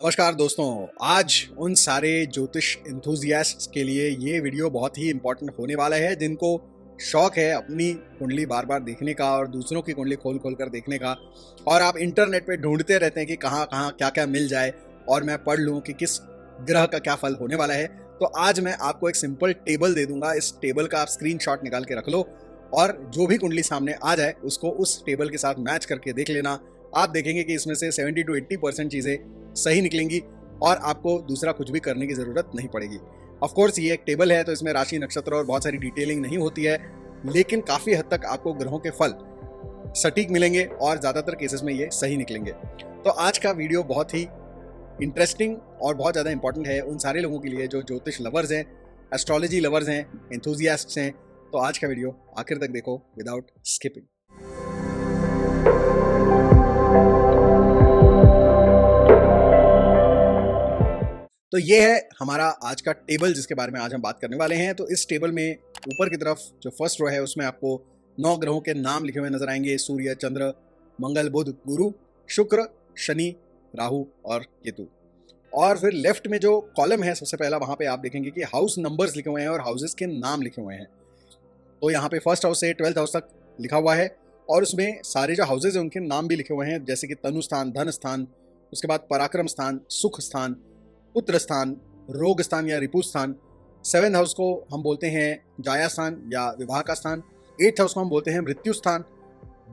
नमस्कार दोस्तों। आज उन सारे ज्योतिष एंथुजियास्ट्स के लिए ये वीडियो बहुत ही इंपॉर्टेंट होने वाला है जिनको शौक है अपनी कुंडली बार बार देखने का और दूसरों की कुंडली खोल खोल कर देखने का। और आप इंटरनेट पे ढूंढते रहते हैं कि कहाँ कहाँ क्या क्या मिल जाए और मैं पढ़ लूँ कि किस ग्रह का क्या फल होने वाला है। तो आज मैं आपको एक सिंपल टेबल दे दूंगा। इस टेबल का आप स्क्रीनशॉट निकाल के रख लो और जो भी कुंडली सामने आ जाए उसको उस टेबल के साथ मैच करके देख लेना। आप देखेंगे कि इसमें से 70 to 80% चीज़ें सही निकलेंगी और आपको दूसरा कुछ भी करने की ज़रूरत नहीं पड़ेगी। ऑफ कोर्स ये एक टेबल है तो इसमें राशि, नक्षत्र और बहुत सारी डिटेलिंग नहीं होती है, लेकिन काफ़ी हद तक आपको ग्रहों के फल सटीक मिलेंगे और ज़्यादातर केसेस में ये सही निकलेंगे। तो आज का वीडियो बहुत ही इंटरेस्टिंग और बहुत ज़्यादा इंपॉर्टेंट है उन सारे लोगों के लिए जो ज्योतिष लवर्स हैं, एस्ट्रोलॉजी लवर्स हैं, एंथुजियास्ट्स हैं। तो आज का वीडियो आखिर तक देखो विदाउट स्किपिंग। तो ये है हमारा आज का टेबल जिसके बारे में आज हम बात करने वाले हैं। तो इस टेबल में ऊपर की तरफ जो फर्स्ट रो है उसमें आपको 9 ग्रहों के नाम लिखे हुए नजर आएंगे। सूर्य, चंद्र, मंगल, बुध, गुरु, शुक्र, शनि, राहु और केतु। और फिर लेफ्ट में जो कॉलम है सबसे पहला, वहां पे आप देखेंगे कि हाउस नंबर्स लिखे हुए हैं और हाउसेस के नाम लिखे हुए हैं। तो यहाँ पे फर्स्ट हाउस से 12th हाउस तक लिखा हुआ है और उसमें सारे जो हाउसेज हैं उनके नाम भी लिखे हुए हैं, जैसे कि तनु स्थान, धन स्थान, उसके बाद पराक्रम स्थान, सुख स्थान, पुत्र स्थान, रोग स्थान या रिपु स्थान। 7th हाउस को हम बोलते हैं जाया स्थान या विवाह का स्थान। 8th हाउस को हम बोलते हैं मृत्यु स्थान।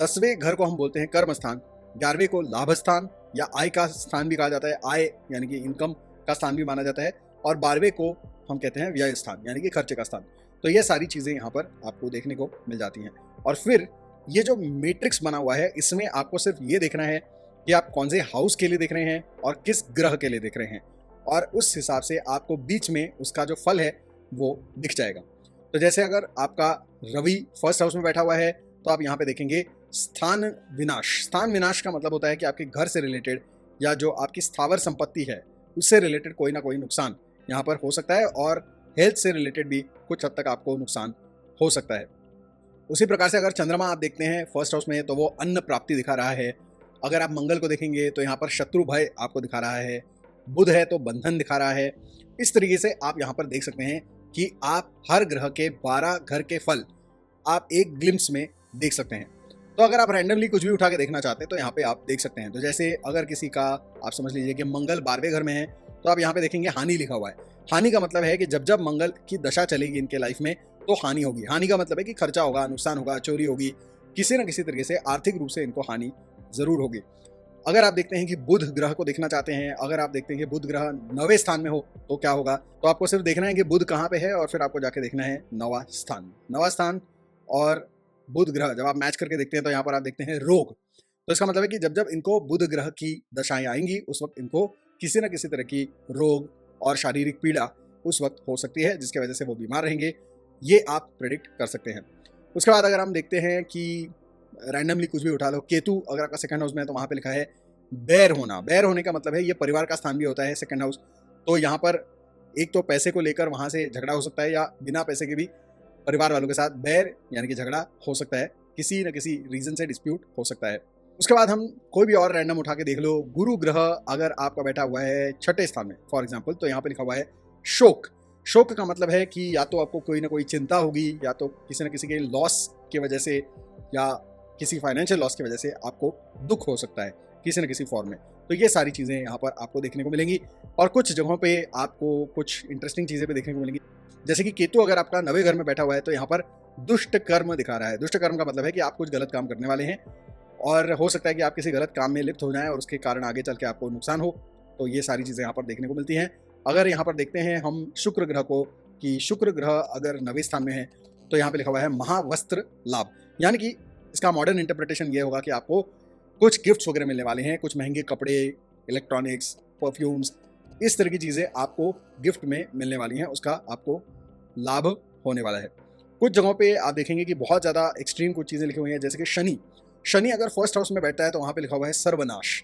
10वें घर को हम बोलते हैं कर्म स्थान। 11वें को लाभ स्थान या आय का स्थान भी कहा जाता है, आय यानी कि इनकम का स्थान भी माना जाता है। और 12वें को हम कहते हैं व्यय स्थान यानी कि खर्चे का स्थान। तो ये सारी चीज़ें यहाँ पर आपको देखने को मिल जाती हैं। और फिर ये जो मैट्रिक्स बना हुआ है इसमें आपको सिर्फ ये देखना है कि आप कौन से हाउस के लिए देख रहे हैं और किस ग्रह के लिए देख रहे हैं, और उस हिसाब से आपको बीच में उसका जो फल है वो दिख जाएगा। तो जैसे अगर आपका रवि फर्स्ट हाउस में बैठा हुआ है तो आप यहाँ पे देखेंगे स्थान विनाश। स्थान विनाश का मतलब होता है कि आपके घर से रिलेटेड या जो आपकी स्थावर संपत्ति है उससे रिलेटेड कोई ना कोई नुकसान यहाँ पर हो सकता है और हेल्थ से रिलेटेड भी कुछ हद तक आपको नुकसान हो सकता है। उसी प्रकार से अगर चंद्रमा आप देखते हैं फर्स्ट हाउस में तो वो अन्न प्राप्ति दिखा रहा है। अगर आप मंगल को देखेंगे तो यहाँ पर शत्रु भय आपको दिखा रहा है। बुध है तो बंधन दिखा रहा है। इस तरीके से आप यहाँ पर देख सकते हैं कि आप हर ग्रह के 12 घर के फल आप एक ग्लिम्स में देख सकते हैं। तो अगर आप रैंडमली कुछ भी उठा के देखना चाहते हैं तो यहाँ पे आप देख सकते हैं। तो जैसे अगर किसी का आप समझ लीजिए कि मंगल 12वें घर में है तो आप यहाँ पे देखेंगे हानि लिखा हुआ है। हानि का मतलब है कि जब जब मंगल की दशा चलेगी इनके लाइफ में तो हानि होगी। हानि का मतलब है कि खर्चा होगा, नुकसान होगा, चोरी होगी, किसी न किसी तरीके से आर्थिक रूप से इनको हानि जरूर होगी। अगर आप देखते हैं कि बुध ग्रह को देखना चाहते हैं, अगर आप देखते हैं कि बुध ग्रह 9वें स्थान में हो तो क्या होगा, तो आपको सिर्फ देखना है कि बुध कहाँ पे है और फिर आपको जाके देखना है 9वां स्थान। 9वां स्थान और बुध ग्रह जब आप मैच करके देखते हैं तो यहाँ पर आप देखते हैं रोग। तो इसका मतलब है कि जब जब इनको बुध ग्रह की दशाएं आएंगी उस वक्त इनको किसी न किसी तरह की रोग और शारीरिक पीड़ा उस वक्त हो सकती है जिसकी वजह से वो बीमार रहेंगे। ये आप प्रेडिक्ट कर सकते हैं। उसके बाद अगर हम देखते हैं कि रैंडमली कुछ भी उठा लो, केतु अगर आपका सेकंड हाउस में है तो वहाँ पे लिखा है बैर होना। बैर होने का मतलब है ये परिवार का स्थान भी होता है सेकंड हाउस। तो यहाँ पर एक तो पैसे को लेकर वहाँ से झगड़ा हो सकता है या बिना पैसे के भी परिवार वालों के साथ बैर यानी कि झगड़ा हो सकता है, किसी न किसी रीजन से डिस्प्यूट हो सकता है। उसके बाद हम कोई भी और रैंडम उठा के देख लो। गुरु ग्रह अगर आपका बैठा हुआ है 6ठे स्थान में फॉर एग्जाम्पल तो यहाँ पे लिखा हुआ है शोक। शोक का मतलब है कि या तो आपको कोई ना कोई चिंता होगी या तो किसी न किसी के लॉस की वजह से या किसी फाइनेंशियल लॉस की वजह से आपको दुख हो सकता है किसी न किसी फॉर्म में। तो ये सारी चीज़ें यहाँ पर आपको देखने को मिलेंगी और कुछ जगहों पे आपको कुछ इंटरेस्टिंग चीज़ें भी देखने को मिलेंगी। जैसे कि केतु अगर आपका 9वें घर में बैठा हुआ है तो यहाँ पर दुष्ट कर्म दिखा रहा है। दुष्ट कर्म का मतलब है कि आप कुछ गलत काम करने वाले हैं और हो सकता है कि आप किसी गलत काम में लिप्त हो जाएं और उसके कारण आगे चल के आपको नुकसान हो। तो ये सारी चीज़ें यहाँ पर देखने को मिलती हैं। अगर यहाँ पर देखते हैं हम शुक्र ग्रह को कि शुक्र ग्रह अगर 9वें स्थान में है तो यहाँ पे लिखा हुआ है महावस्त्र लाभ, यानी कि इसका मॉडर्न इंटरप्रिटेशन ये होगा कि आपको कुछ गिफ्ट्स वगैरह मिलने वाले हैं, कुछ महंगे कपड़े, इलेक्ट्रॉनिक्स, परफ्यूम्स, इस तरह की चीज़ें आपको गिफ्ट में मिलने वाली हैं, उसका आपको लाभ होने वाला है। कुछ जगहों पे आप देखेंगे कि बहुत ज़्यादा एक्सट्रीम कुछ चीज़ें लिखी हुई हैं, जैसे कि शनि। शनि अगर फर्स्ट हाउस में बैठता है तो वहाँ पे लिखा हुआ है सर्वनाश।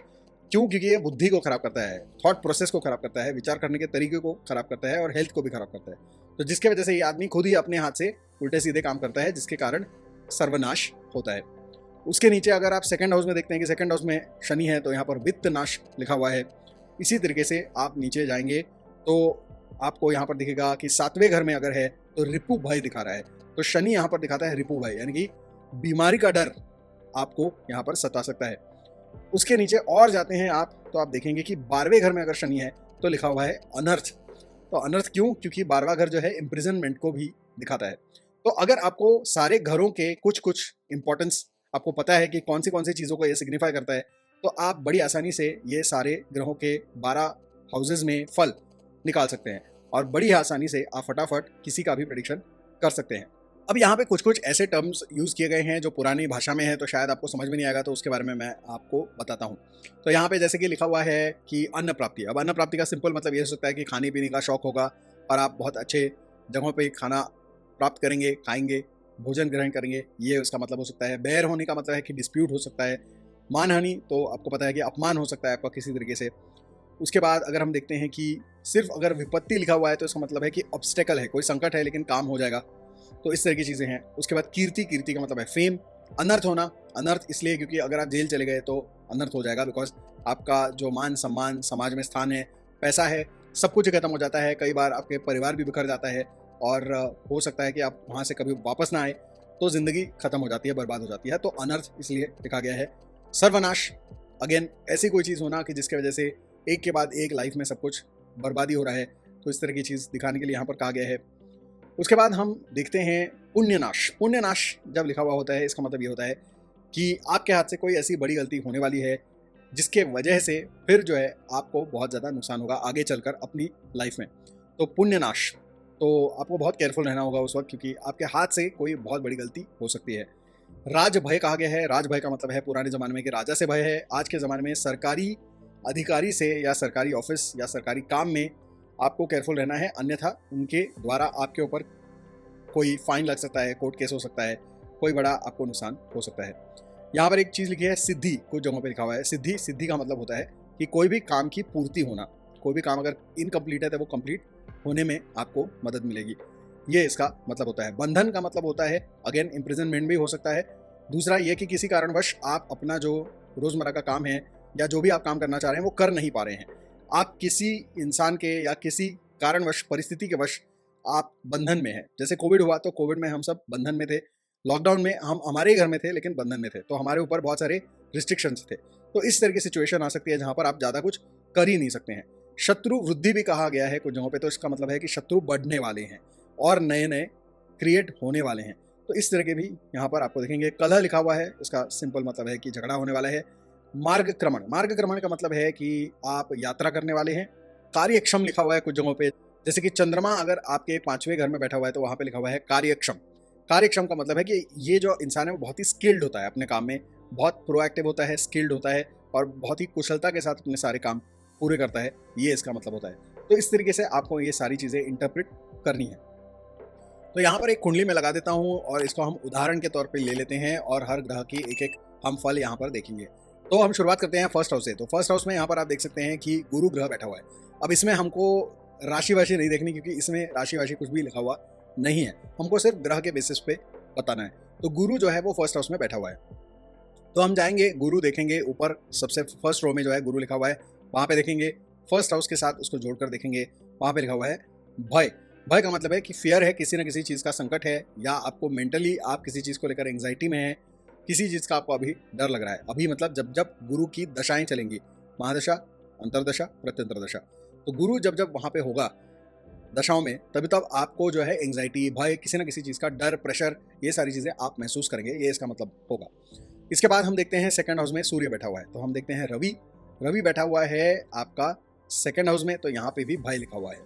क्यों? क्योंकि ये बुद्धि को खराब करता है, थॉट प्रोसेस को खराब करता है, विचार करने के तरीके को खराब करता है और हेल्थ को भी खराब करता है। तो जिसके वजह से ये आदमी खुद ही अपने हाथ से उल्टे सीधे काम करता है जिसके कारण सर्वनाश होता है। उसके नीचे अगर आप सेकंड हाउस में देखते हैं कि सेकंड हाउस में शनि है तो यहाँ पर वित्त नाश लिखा हुआ है। इसी तरीके से आप नीचे जाएंगे तो आपको यहाँ पर दिखेगा कि 7वें घर में अगर है तो रिपु भय दिखा रहा है। तो शनि यहाँ पर दिखाता है रिपु भय, यानी कि बीमारी का डर आपको यहाँ पर सता सकता है। उसके नीचे और जाते हैं आप तो आप देखेंगे कि 12वें घर में अगर शनि है तो लिखा हुआ है अनर्थ। तो अनर्थ क्यों? क्योंकि 12वां घर जो है इम्प्रिजनमेंट को भी दिखाता है। तो अगर आपको सारे घरों के कुछ कुछ इंपॉर्टेंस आपको पता है कि कौन सी चीज़ों को ये सिग्निफाई करता है, तो आप बड़ी आसानी से ये सारे ग्रहों के 12 हाउसेज में फल निकाल सकते हैं और बड़ी आसानी से आप फटाफट किसी का भी प्रेडिक्शन कर सकते हैं। अब यहाँ पे कुछ कुछ ऐसे टर्म्स यूज़ किए गए हैं जो पुरानी भाषा में है, तो शायद आपको समझ में नहीं आएगा, तो उसके बारे में मैं आपको बताता हूँ। तो यहाँ पे जैसे कि लिखा हुआ है कि अन्न प्राप्ति। अब अन्न प्राप्ति का सिंपल मतलब ये हो सकता है कि खाने पीने का शौक होगा और आप बहुत अच्छे जगहों पे खाना प्राप्त करेंगे, खाएंगे, भोजन ग्रहण करेंगे, ये उसका मतलब हो सकता है। बैर होने का मतलब है कि डिस्प्यूट हो सकता है। मानहानि तो आपको पता है कि अपमान हो सकता है आपका किसी तरीके से। उसके बाद अगर हम देखते हैं कि सिर्फ अगर विपत्ति लिखा हुआ है तो इसका मतलब है कि ऑब्स्टेकल है, कोई संकट है लेकिन काम हो जाएगा, तो इस तरह की चीज़ें हैं। उसके बाद कीर्ति, कीर्ति का मतलब है फेम। अनर्थ होना, अनर्थ इसलिए क्योंकि अगर आप जेल चले गए तो अनर्थ हो जाएगा, बिकॉज आपका जो मान सम्मान समाज में स्थान है, पैसा है, सब कुछ खत्म हो जाता है। कई बार आपके परिवार भी बिखर जाता है और हो सकता है कि आप वहाँ से कभी वापस ना आए, तो ज़िंदगी खत्म हो जाती है, बर्बाद हो जाती है। तो अनर्थ इसलिए लिखा गया है। सर्वनाश, अगेन ऐसी कोई चीज़ होना कि जिसके वजह से एक के बाद एक लाइफ में सब कुछ बर्बादी हो रहा है, तो इस तरह की चीज़ दिखाने के लिए यहाँ पर कहा गया है। उसके बाद हम देखते हैं पुण्यनाश। पुण्यनाश जब लिखा हुआ होता है इसका मतलब ये होता है कि आपके हाथ से कोई ऐसी बड़ी गलती होने वाली है जिसके वजह से फिर जो है आपको बहुत ज़्यादा नुकसान होगा आगे चलकर अपनी लाइफ में। तो पुण्यनाश, तो आपको बहुत केयरफुल रहना होगा उस वक्त, क्योंकि आपके हाथ से कोई बहुत बड़ी गलती हो सकती है। राज भय कहा गया है। राज भय का मतलब है पुराने ज़माने में कि राजा से भय है, आज के ज़माने में सरकारी अधिकारी से या सरकारी ऑफिस या सरकारी काम में आपको केयरफुल रहना है, अन्यथा उनके द्वारा आपके ऊपर कोई फाइन लग सकता है, कोर्ट केस हो सकता है, कोई बड़ा आपको नुकसान हो सकता है। यहाँ पर एक चीज़ लिखी है सिद्धि, कुछ जगहों पे लिखा हुआ है सिद्धि। सिद्धि का मतलब होता है कि कोई भी काम की पूर्ति होना, कोई भी काम अगर इनकम्प्लीट है तो वो कंप्लीट होने में आपको मदद मिलेगी, ये इसका मतलब होता है। बंधन का मतलब होता है अगेन इम्प्रिजनमेंट भी हो सकता है। दूसरा ये कि किसी कारणवश आप अपना जो रोज़मर्रा का काम है या जो भी आप काम करना चाह रहे हैं वो कर नहीं पा रहे हैं, आप किसी इंसान के या किसी कारणवश परिस्थिति के वश आप बंधन में हैं। जैसे कोविड हुआ तो कोविड में हम सब बंधन में थे, लॉकडाउन में हम हमारे घर में थे लेकिन बंधन में थे, तो हमारे ऊपर बहुत सारे रिस्ट्रिक्शंस थे। तो इस तरह की सिचुएशन आ सकती है जहाँ पर आप ज़्यादा कुछ कर ही नहीं सकते हैं। शत्रु वृद्धि भी कहा गया है कुछ जगहों पे, तो इसका मतलब है कि शत्रु बढ़ने वाले हैं और नए नए क्रिएट होने वाले हैं। तो इस तरह के भी यहाँ पर आपको देखेंगे। कलह लिखा हुआ है, इसका सिंपल मतलब है कि झगड़ा होने वाला है। मार्गक्रमण, मार्गक्रमण का मतलब है कि आप यात्रा करने वाले हैं। कार्यक्षम लिखा हुआ है कुछ जगहों पे, जैसे कि चंद्रमा अगर आपके 5वें घर में बैठा हुआ है तो वहाँ पे लिखा हुआ है कार्यक्षम। कार्यक्षम का मतलब है कि ये जो इंसान है वो बहुत ही स्किल्ड होता है अपने काम में, बहुत प्रोएक्टिव होता है, स्किल्ड होता है और बहुत ही कुशलता के साथ अपने सारे काम पूरे करता है, ये इसका मतलब होता है। तो इस तरीके से आपको ये सारी चीज़ें इंटरप्रेट करनी है। तो यहाँ पर एक कुंडली में लगा देता हूँ और इसको हम उदाहरण के तौर पे ले लेते हैं और हर ग्रह की एक एक हम फल यहाँ पर देखेंगे। तो हम शुरुआत करते हैं फर्स्ट हाउस से। तो फर्स्ट हाउस में यहाँ पर आप देख सकते हैं कि गुरु ग्रह बैठा हुआ है। अब इसमें हमको राशि वाशी नहीं देखनी क्योंकि इसमें राशि वाशी कुछ भी लिखा हुआ नहीं है, हमको सिर्फ ग्रह के बेसिस पे बताना है। तो गुरु जो है वो फर्स्ट हाउस में बैठा हुआ है। तो हम जाएंगे, गुरु देखेंगे, ऊपर सबसे फर्स्ट रो में जो है गुरु लिखा हुआ है, वहाँ पे देखेंगे फर्स्ट हाउस के साथ उसको जोड़कर देखेंगे, वहाँ पे लिखा हुआ है भय। भय का मतलब है कि फियर है, किसी न किसी चीज़ का संकट है या आपको मेंटली आप किसी चीज़ को लेकर एंग्जाइटी में है, किसी चीज़ का आपको अभी डर लग रहा है। अभी मतलब जब जब गुरु की दशाएं चलेंगी, महादशा, अंतरदशा, प्रत्यंतर दशा, तो गुरु जब जब वहाँ पे होगा दशाओं में, तभी तब आपको जो है एंग्जाइटी, भय, किसी न किसी चीज़ का डर, प्रेशर, ये सारी चीज़ें आप महसूस करेंगे, ये इसका मतलब होगा। इसके बाद हम देखते हैं सेकंड हाउस में सूर्य बैठा हुआ है। तो हम देखते हैं रवि, रवि बैठा हुआ है आपका सेकंड हाउस में, तो यहाँ पे भी भय लिखा हुआ है।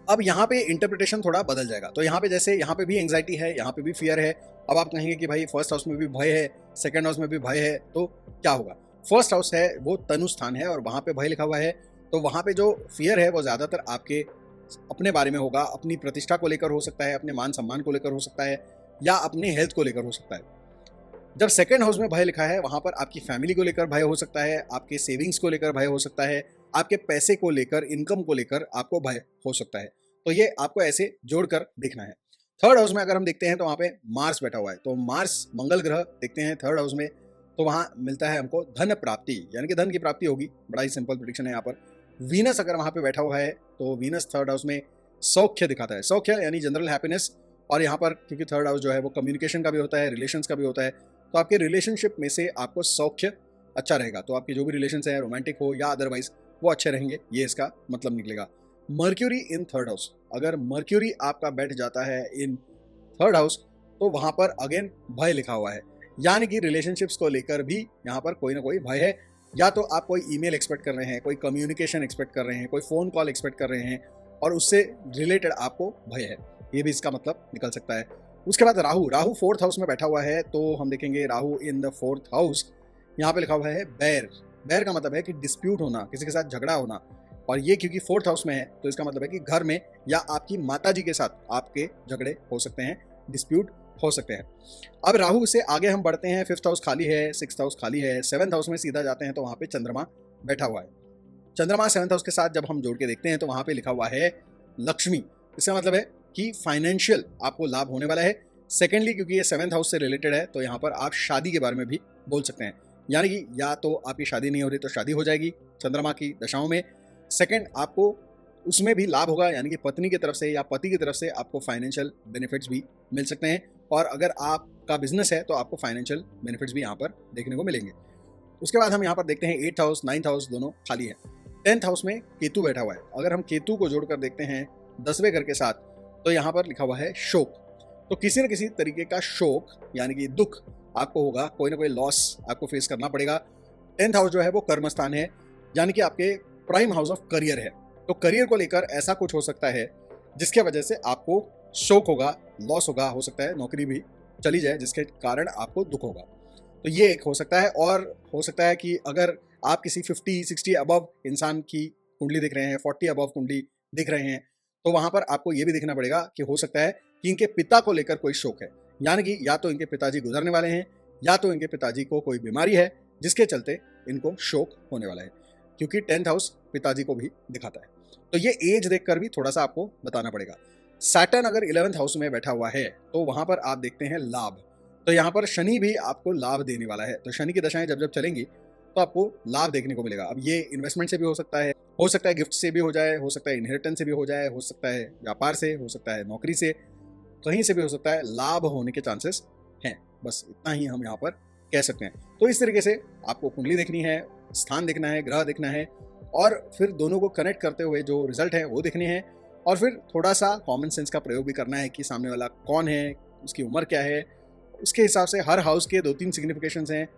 अब यहाँ पे इंटरप्रिटेशन थोड़ा बदल जाएगा। तो यहाँ पे जैसे यहाँ पे भी एंग्जाइटी है, यहाँ पे भी फियर है। अब आप कहेंगे कि भाई फर्स्ट हाउस में भी भय है, सेकंड हाउस में भी भय है, तो क्या होगा? फर्स्ट हाउस है वो तनु स्थान है और वहाँ पे भय लिखा हुआ है, तो वहाँ पे जो फियर है वो ज़्यादातर आपके अपने बारे में होगा, अपनी प्रतिष्ठा को लेकर हो सकता है, अपने मान सम्मान को लेकर हो सकता है या अपनी हेल्थ को लेकर हो सकता है। जब सेकंड हाउस में भय लिखा है वहाँ पर आपकी फैमिली को लेकर भय हो सकता है, आपके सेविंग्स को लेकर भय हो सकता है, आपके पैसे को लेकर, इनकम को लेकर आपको भय हो सकता है। तो ये आपको ऐसे जोड़कर देखना है। थर्ड हाउस में अगर हम देखते हैं तो वहाँ पे मार्स बैठा हुआ है। तो मार्स मंगल ग्रह देखते हैं थर्ड हाउस में, तो वहाँ मिलता है हमको धन प्राप्ति, यानी कि धन की प्राप्ति होगी। बड़ा ही सिंपल प्रेडिक्शन है यहाँ पर। वीनस अगर वहाँ पे बैठा हुआ है तो वीनस थर्ड हाउस में सौख्य दिखाता है। सौख्य यानी जनरल हैप्पीनेस, और यहाँ पर क्योंकि थर्ड हाउस जो है वो कम्युनिकेशन का भी होता है, रिलेशंस का भी होता है, तो आपके रिलेशनशिप में से आपको सौख्य अच्छा रहेगा। तो आपके जो भी रिलेशंस हैं, रोमांटिक हो या अदरवाइज, वो अच्छे रहेंगे, ये इसका मतलब निकलेगा। मर्क्यूरी इन थर्ड हाउस, अगर मर्क्यूरी आपका बैठ जाता है इन थर्ड हाउस तो वहाँ पर अगेन भय लिखा हुआ है, यानी कि रिलेशनशिप्स को लेकर भी यहाँ पर कोई ना कोई भय है। या तो आप कोई ईमेल एक्सपेक्ट कर रहे हैं, कोई कम्युनिकेशन एक्सपेक्ट कर रहे हैं, कोई फ़ोन कॉल एक्सपेक्ट कर रहे हैं और उससे रिलेटेड आपको भय है, ये भी इसका मतलब निकल सकता है। उसके बाद राहु फोर्थ हाउस में बैठा हुआ है, तो हम देखेंगे Rahu in the fourth house. यहाँ पे लिखा हुआ है बैर। बैर का मतलब है कि डिस्प्यूट होना, किसी के साथ झगड़ा होना, और ये क्योंकि फोर्थ हाउस में है तो इसका मतलब है कि घर में या आपकी माता जी के साथ आपके झगड़े हो सकते हैं, डिस्प्यूट हो सकते हैं। अब राहु से आगे हम बढ़ते हैं, फिफ्थ हाउस खाली है, सिक्स्थ हाउस खाली है, सेवंथ हाउस में सीधा जाते हैं तो वहाँ पे चंद्रमा बैठा हुआ है। चंद्रमा सेवंथ हाउस के साथ जब हम जोड़ के देखते हैं तो वहाँ पे लिखा हुआ है लक्ष्मी। इसका मतलब है कि फाइनेंशियल आपको लाभ होने वाला है। सेकेंडली क्योंकि ये सेवंथ हाउस से रिलेटेड है तो यहाँ पर आप शादी के बारे में भी बोल सकते हैं, यानी कि या तो आपकी शादी नहीं हो रही तो शादी हो जाएगी चंद्रमा की दशाओं में। सेकंड, आपको उसमें भी लाभ होगा, यानी कि पत्नी की तरफ से या पति की तरफ से आपको फाइनेंशियल बेनिफिट्स भी मिल सकते हैं, और अगर आपका बिजनेस है तो आपको फाइनेंशियल बेनिफिट्स भी यहाँ पर देखने को मिलेंगे। उसके बाद हम यहाँ पर देखते हैं एट्थ हाउस नाइन्थ हाउस दोनों खाली है। टेंथ हाउस में केतु बैठा हुआ है। अगर हम केतु को जोड़कर देखते हैं 10वें घर के साथ तो यहाँ पर लिखा हुआ है शोक। तो किसी न किसी तरीके का शोक यानी कि दुख आपको होगा, कोई ना कोई लॉस आपको फेस करना पड़ेगा। टेंथ हाउस जो है वो कर्म स्थान है, यानी कि आपके प्राइम हाउस ऑफ करियर है, तो करियर को लेकर ऐसा कुछ हो सकता है जिसके वजह से आपको शोक होगा, लॉस होगा, हो सकता है नौकरी भी चली जाए जिसके कारण आपको दुख होगा। तो ये एक हो सकता है। और हो सकता है कि अगर आप किसी 50-60 अबव इंसान की कुंडली दिख रहे हैं, 40 अबव कुंडली दिख रहे हैं, तो वहाँ पर आपको ये भी देखना पड़ेगा कि हो सकता है कि इनके पिता को लेकर कोई शोक है, यानी कि या तो इनके पिताजी गुजरने वाले हैं या तो इनके पिताजी को कोई बीमारी है जिसके चलते इनको शोक होने वाला है, क्योंकि 10th हाउस पिताजी को भी दिखाता है। तो ये एज देखकर भी थोड़ा सा आपको बताना पड़ेगा। सैटर्न अगर 11th हाउस में बैठा हुआ है तो वहां पर आप देखते हैं लाभ। तो यहाँ पर शनि भी आपको लाभ देने वाला है। तो शनि की दशाएं जब जब चलेंगी तो आपको लाभ देखने को मिलेगा। अब ये इन्वेस्टमेंट से भी हो सकता है गिफ्ट से भी हो जाए, हो सकता है इनहेरिटेंस से भी हो जाए, हो सकता है व्यापार से, हो सकता है नौकरी से, कहीं से भी हो सकता है, लाभ होने के चांसेस हैं। बस इतना ही हम यहाँ पर कह सकते हैं। तो इस तरीके से आपको कुंडली देखनी है, स्थान देखना है, ग्रह देखना है, और फिर दोनों को कनेक्ट करते हुए जो रिजल्ट है वो देखने हैं, और फिर थोड़ा सा कॉमन सेंस का प्रयोग भी करना है कि सामने वाला कौन है, उसकी उम्र क्या है, उसके हिसाब से हर हाउस के 2-3 सिग्निफिकेशंस हैं,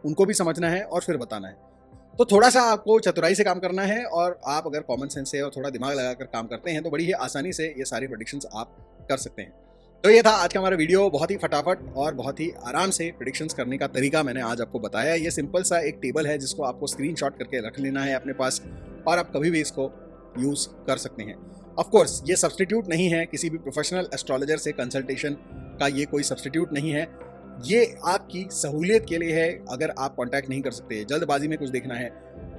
उनको भी समझना है और फिर बताना है। तो थोड़ा सा आपको चतुराई से काम करना है, और आप अगर कॉमन सेंस से और थोड़ा दिमाग लगाकर काम करते हैं तो बड़ी ही आसानी से ये सारी प्रेडिक्शंस आप कर सकते हैं। तो ये था आज का हमारा वीडियो। बहुत ही फटाफट और बहुत ही आराम से प्रेडिक्शंस करने का तरीका मैंने आज आपको बताया। ये सिंपल सा एक टेबल है जिसको आपको स्क्रीनशॉट करके रख लेना है अपने पास, और आप कभी भी इसको यूज़ कर सकते हैं। ऑफ कोर्स ये सब्स्टिट्यूट नहीं है किसी भी प्रोफेशनल एस्ट्रोलॉजर से कंसल्टेशन का, ये कोई सब्स्टिट्यूट नहीं है। ये आपकी सहूलियत के लिए है। अगर आप कांटेक्ट नहीं कर सकते, जल्दबाजी में कुछ देखना है,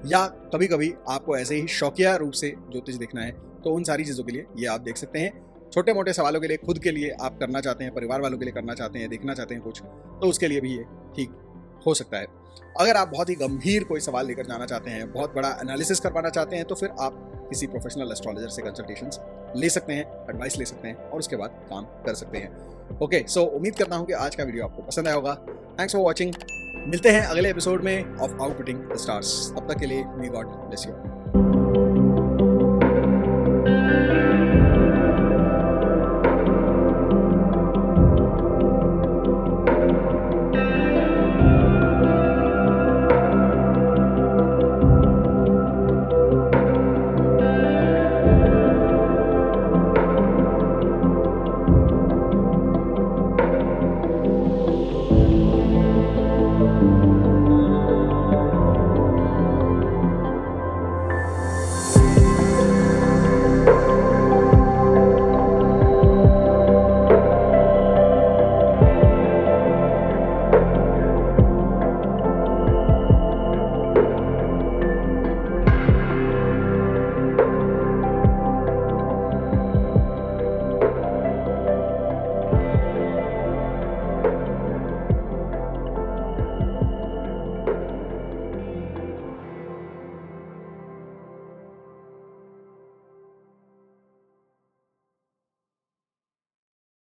या कभी कभी आपको ऐसे ही शौकिया रूप से ज्योतिष देखना है, तो उन सारी चीज़ों के लिए ये आप देख सकते हैं। छोटे मोटे सवालों के लिए, खुद के लिए आप करना चाहते हैं, परिवार वालों के लिए करना चाहते हैं, देखना चाहते हैं कुछ, तो उसके लिए भी ये ठीक हो सकता है। अगर आप बहुत ही गंभीर कोई सवाल लेकर जाना चाहते हैं, बहुत बड़ा एनालिसिस करवाना चाहते हैं, तो फिर आप किसी प्रोफेशनल एस्ट्रोलॉजर से कंसल्टेशंस ले सकते हैं, एडवाइस ले सकते हैं, और उसके बाद काम कर सकते हैं। ओके, सो उम्मीद करता हूँ कि आज का वीडियो आपको पसंद आया होगा। Thanks for watching. मिलते हैं अगले एपिसोड में ऑफ आउटपुटिंग द स्टार्स। तब तक के लिए मे गॉड ब्लेस यू।